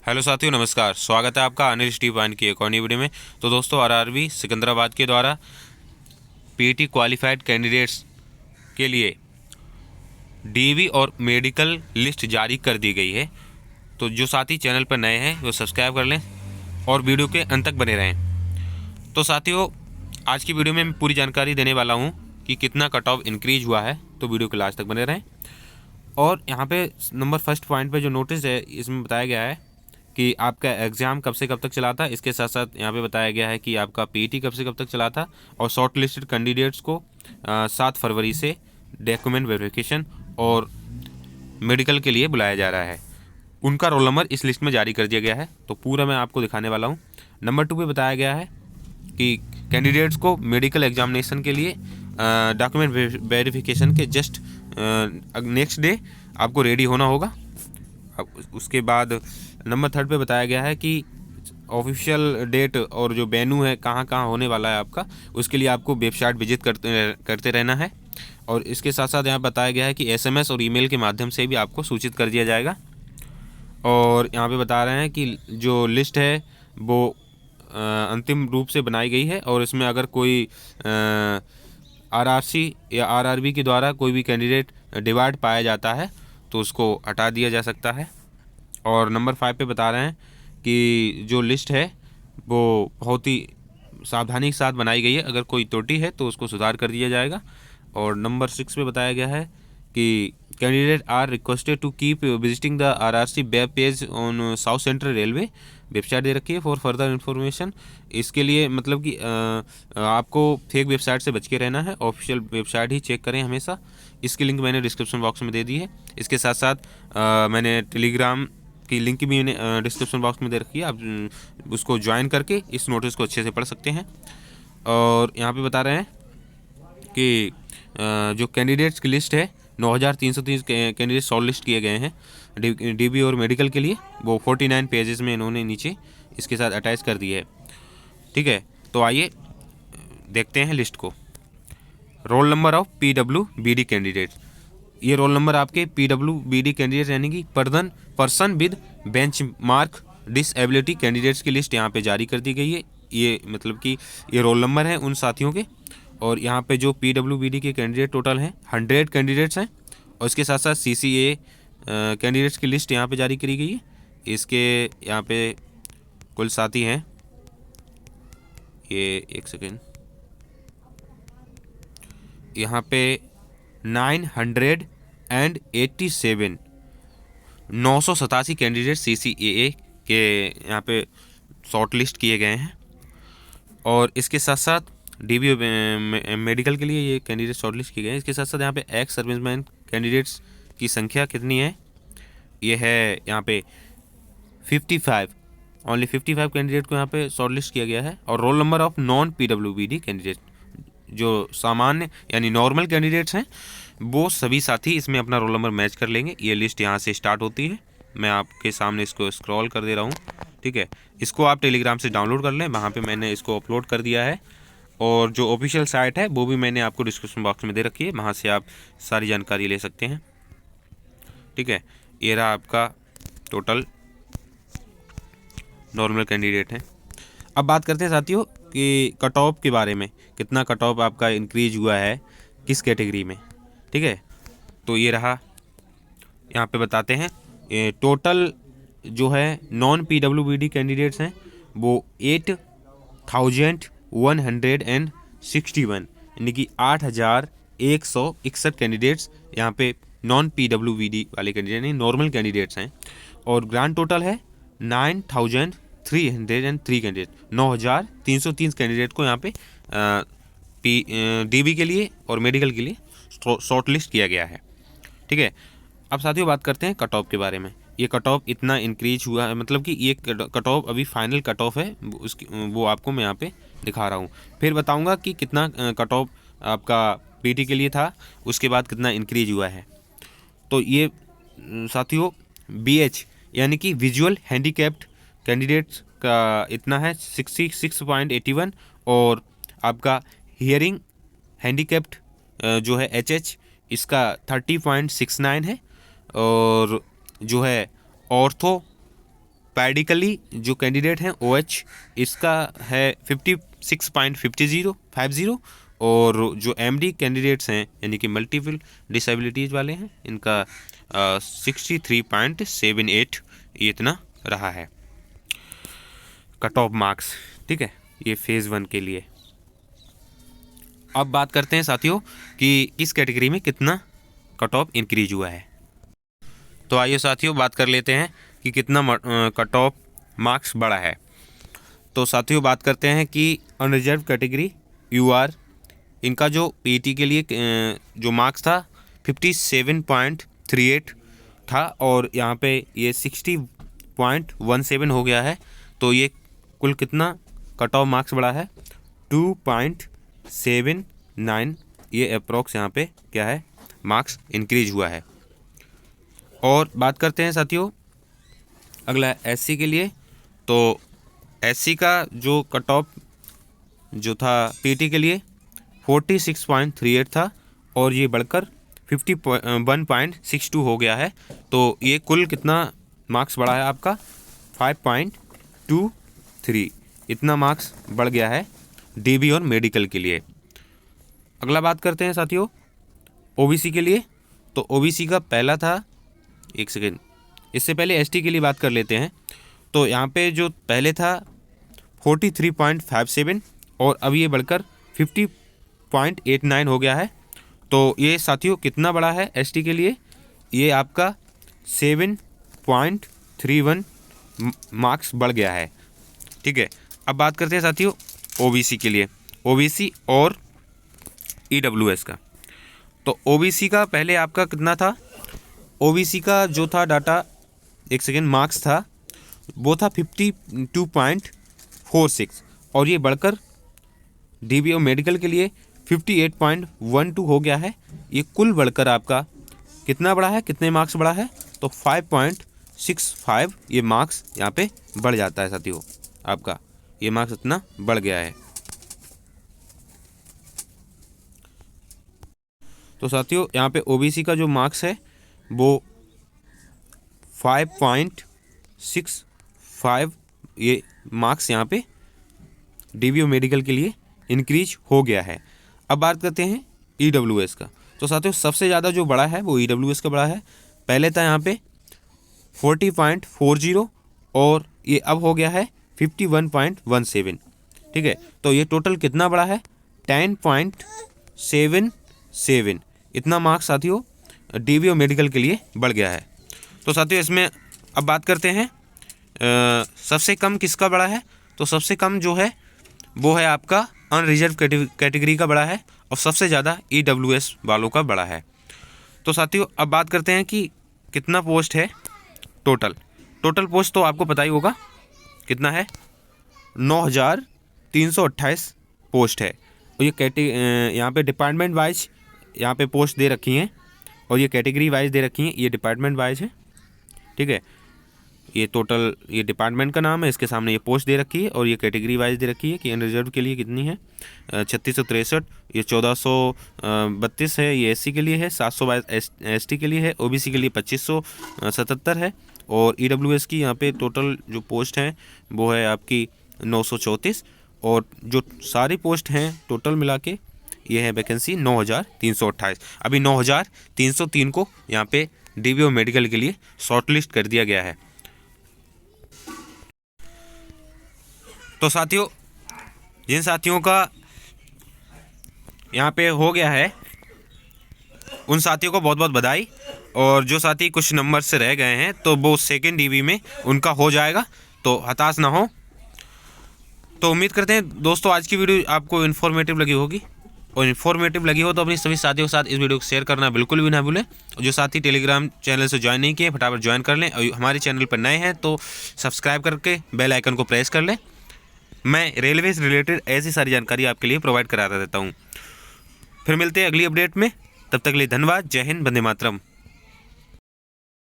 Hello साथियों, नमस्कार। स्वागत है आपका अनिल स्टीपान की एक और नई वीडियो में। तो दोस्तों, आरआरबी सिकंदराबाद के द्वारा पीटी क्वालिफाइड कैंडिडेट्स के लिए डीवी और मेडिकल लिस्ट जारी कर दी गई है। तो जो साथी चैनल पर नए हैं वो सब्सक्राइब कर लें और वीडियो के अंत तक बने रहें। तो साथियों, आज की वीडियो में मैं पूरी जानकारी देने वाला हूँ कि कितना कट ऑफ इंक्रीज हुआ है, तो वीडियो के लास्ट तक बने रहें। और यहाँ पे नंबर फर्स्ट पॉइंट पे जो नोटिस है, इसमें बताया गया है कि आपका एग्ज़ाम कब से कब तक चला था। इसके साथ साथ यहाँ पे बताया गया है कि आपका पीटी कब से कब तक चला था। और शॉर्ट लिस्टेड कैंडिडेट्स को 7 फरवरी से डॉक्यूमेंट वेरिफिकेशन और मेडिकल के लिए बुलाया जा रहा है। उनका रोल नंबर इस लिस्ट में जारी कर दिया गया है, तो पूरा मैं आपको दिखाने वाला हूँ। नंबर 2 पे बताया गया है कि कैंडिडेट्स को मेडिकल एग्जामिनेशन के लिए डॉक्यूमेंट वेरिफिकेशन के जस्ट नेक्स्ट डे आपको रेडी होना होगा। अब उसके बाद नंबर 3 पे बताया गया है कि ऑफिशियल डेट और जो वेन्यू है कहाँ कहाँ होने वाला है आपका, उसके लिए आपको वेबसाइट विजिट करते रहना है। और इसके साथ साथ यहाँ बताया गया है कि एसएमएस और ईमेल के माध्यम से भी आपको सूचित कर दिया जाएगा। और यहाँ पे बता रहे हैं कि जो लिस्ट है वो अंतिम रूप से बनाई गई है, और इसमें अगर कोई आरआरसी या आरआरबी के द्वारा कोई भी कैंडिडेट डिवाइड पाया जाता है तो उसको हटा दिया जा सकता है। और नंबर 5 पे बता रहे हैं कि जो लिस्ट है वो बहुत ही सावधानी के साथ बनाई गई है, अगर कोई त्रुटि है तो उसको सुधार कर दिया जाएगा। और नंबर 6 पे बताया गया है कि candidate are requested to keep visiting the RRC web page on South Central Railway website दे रखी है फॉर फर्दर इन्फॉर्मेशन। इसके लिए मतलब कि आपको फेक वेबसाइट से बच के रहना है, ऑफिशियल वेबसाइट ही चेक करें हमेशा। इसकी लिंक मैंने डिस्क्रिप्शन बॉक्स में दे दी है। इसके साथ साथ मैंने टेलीग्राम की लिंक भी मैंने डिस्क्रिप्शन बॉक्स में दे रखी है, आप उसको ज्वाइन करके इस नोटिस को अच्छे से पढ़ सकते हैं। और यहाँ पे बता रहे हैं कि जो कैंडिडेट्स की लिस्ट है 9330 कैंडिडेट शॉर्ट लिस्ट किए गए हैं डीबी और मेडिकल के लिए। वो 49 पेजेस में इन्होंने नीचे इसके साथ अटैच कर दी है। ठीक है, तो आइए देखते हैं लिस्ट को। Roll number of PWBD candidates. ये रोल नंबर आपके पीडब्ल्यूबीडी कैंडिडेट यानी कि person with benchmark disability candidates की लिस्ट यहाँ पे जारी कर दी गई है। ये मतलब कि ये रोल नंबर हैं उन साथियों के। और यहाँ पे जो पीडब्ल्यूबीडी के कैंडिडेट टोटल हैं 100 कैंडिडेट्स हैं। और इसके साथ साथ सीसीए कैंडिडेट्स की लिस्ट यहाँ पे जारी करी गई है। इसके यहाँ पे कुल साथी हैं, ये एक सेकेंड, यहाँ पे 987 कैंडिडेट सीसीए के यहाँ पे शॉर्ट लिस्ट किए गए हैं। और इसके साथ साथ डीबी मेडिकल के लिए ये कैंडिडेट शॉर्ट लिस्ट किए गए हैं। इसके साथ साथ यहाँ पे एक्स सर्विसमैन कैंडिडेट्स की संख्या कितनी है, ये है यहाँ पे 55, ओनली 55 कैंडिडेट को यहाँ पे शॉर्ट लिस्ट किया गया है। और roll number of non PWBD candidate, जो सामान्य यानी नॉर्मल कैंडिडेट्स हैं, वो सभी साथी इसमें अपना रोल नंबर मैच कर लेंगे। ये लिस्ट यहाँ से स्टार्ट होती है, मैं आपके सामने इसको स्क्रॉल कर दे रहा हूँ। ठीक है, इसको आप टेलीग्राम से डाउनलोड कर लें, वहाँ पे मैंने इसको अपलोड कर दिया है। और जो ऑफिशियल साइट है वो भी मैंने आपको डिस्क्रिप्शन बॉक्स में दे रखी है, वहाँ से आप सारी जानकारी ले सकते हैं। ठीक है, ये रहा आपका टोटल नॉर्मल कैंडिडेट है। अब बात करते हैं साथियों कि कट ऑफ के बारे में, कितना कट ऑफ आपका इंक्रीज हुआ है किस कैटेगरी में। ठीक है, तो ये रहा, यहाँ पे बताते हैं। टोटल जो है नॉन पीडब्ल्यूबीडी कैंडिडेट्स हैं वो 8161 यानी कि 8161 कैंडिडेट्स यहाँ पे नॉन पीडब्ल्यूबीडी वाले कैंडिडेट नहीं, नॉर्मल कैंडिडेट्स हैं। और ग्रांड टोटल है 9303 कैंडिडेट, 9303 कैंडिडेट को यहाँ पे डीबी के लिए और मेडिकल के लिए शॉर्ट लिस्ट किया गया है। ठीक है, अब साथियों बात करते हैं कट ऑफ के बारे में। ये कट ऑफ इतना इंक्रीज हुआ है, मतलब कि ये कट ऑफ अभी फाइनल कट ऑफ है, उसकी वो आपको मैं यहाँ पे दिखा रहा हूँ। फिर बताऊँगा कि कितना कट ऑफ आपका पीटी के लिए था, उसके बाद कितना इंक्रीज हुआ है। तो ये साथियों बीएच यानी कि विजुअल हैंडीकैप्ड कैंडिडेट्स का इतना है 66.81। और आपका हियरिंग हैंडीकैप्ड जो है एचएच, इसका 30.69 है। और जो है ऑर्थो पैडिकली जो कैंडिडेट हैं OH इसका है 56.50 और जो MD कैंडिडेट्स हैं यानी कि मल्टीपल डिसेबिलिटीज़ वाले हैं इनका 63.78 ये इतना रहा है कट ऑफ मार्क्स। ठीक है, ये फेज़ 1 के लिए। अब बात करते हैं साथियों कि किस कैटेगरी में कितना कट ऑफ इंक्रीज हुआ है। तो आइए साथियों बात कर लेते हैं कि कितना कट ऑफ मार्क्स बढ़ा है। तो साथियों बात करते हैं कि अनरिजर्व कैटेगरी UR इनका जो PET के लिए जो मार्क्स था 57.38 था और यहाँ पे ये 60.17 हो गया है। तो ये कुल कितना कट ऑफ मार्क्स बढ़ा है 2.79 ये अप्रोक्स यहाँ पे क्या है मार्क्स इंक्रीज हुआ है। और बात करते हैं साथियों अगला SC के लिए। तो SC का जो कट ऑफ जो था PET के लिए 46.38 था और ये बढ़कर 51.62 हो गया है। तो ये कुल कितना मार्क्स बढ़ा है आपका 5.23 इतना मार्क्स बढ़ गया है DB और मेडिकल के लिए। अगला बात करते हैं साथियों OBC के लिए। तो OBC का पहला था, एक सेकेंड, इससे पहले ST के लिए बात कर लेते हैं। तो यहाँ पे जो पहले था 43.57 और अब ये बढ़कर 50.89 हो गया है। तो ये साथियों कितना बड़ा है ST के लिए, ये आपका 7.31 मार्क्स बढ़ गया है। ठीक है, अब बात करते हैं साथियों OBC के लिए, OBC और EWS का। तो OBC का पहले आपका कितना था, OBC का जो था डाटा, एक सेकेंड, मार्क्स था वो था 52.46 और ये बढ़कर DB और मेडिकल के लिए 58.12 हो गया है। ये कुल बढ़कर आपका कितना बढ़ा है, कितने मार्क्स बढ़ा है, तो 5.65 ये मार्क्स यहाँ पे बढ़ जाता है साथियों, आपका ये मार्क्स इतना बढ़ गया है। तो साथियों यहाँ पे OBC का जो मार्क्स है वो 5.65 ये मार्क्स यहाँ पे DB और मेडिकल के लिए इंक्रीज हो गया है। अब बात करते हैं EWS का। तो साथियों सबसे ज़्यादा जो बड़ा है वो EWS का बड़ा है। पहले था यहाँ पे 40.40 और ये अब हो गया है 51.17। ठीक है, तो ये टोटल कितना बड़ा है 10.77 इतना मार्क्स साथियों DB और मेडिकल के लिए बढ़ गया है। तो साथियों इसमें अब बात करते हैं सबसे कम किसका बड़ा है। तो सबसे कम जो है वो है आपका अनरिजर्व कैटेगरी का बड़ा है और सबसे ज़्यादा EWS वालों का बड़ा है। तो साथियों अब बात करते हैं कि कितना पोस्ट है टोटल पोस्ट तो आपको पता ही होगा कितना है 9,328 पोस्ट है। और ये यहाँ पे डिपार्टमेंट वाइज यहाँ पे पोस्ट दे रखी हैं और ये कैटेगरी वाइज दे रखी हैं, ये डिपार्टमेंट वाइज है। ठीक है, ये टोटल ये डिपार्टमेंट का नाम है, इसके सामने ये पोस्ट दे रखी है और ये कैटेगरी वाइज दे रखी है कि अनरिजर्व के लिए कितनी है 3663, ये 1432 है, ये SC के लिए है, 722 ST के लिए है, OBC के लिए 2577 है और EWS की यहाँ पे टोटल जो पोस्ट हैं वो है आपकी 934 और जो सारी पोस्ट हैं टोटल मिला के ये है वैकेंसी 9,328। अभी 9,303 को यहाँ पे DB और मेडिकल के लिए शॉर्टलिस्ट कर दिया गया है। तो साथियों जिन साथियों का यहाँ पे हो गया है उन साथियों को बहुत बहुत बधाई, और जो साथी कुछ नंबर से रह गए हैं तो वो सेकेंड DB में उनका हो जाएगा, तो हताश ना हो। तो उम्मीद करते हैं दोस्तों आज की वीडियो आपको इन्फॉर्मेटिव लगी होगी, और इन्फॉर्मेटिव लगी हो तो अपनी सभी साथियों के साथ इस वीडियो को शेयर करना बिल्कुल भी ना भूलें। और जो साथी टेलीग्राम चैनल से ज्वाइन नहीं किए फटाफट ज्वाइन कर लें, और हमारे चैनल पर नए हैं तो सब्सक्राइब करके बेल आइकन को प्रेस कर लें। मैं रेलवे से रिलेटेड ऐसी सारी जानकारी आपके लिए प्रोवाइड कराता रहता हूँ। फिर मिलते हैं अगली अपडेट में, तब तक के लिए धन्यवाद। जय हिंद, वंदे मातरम।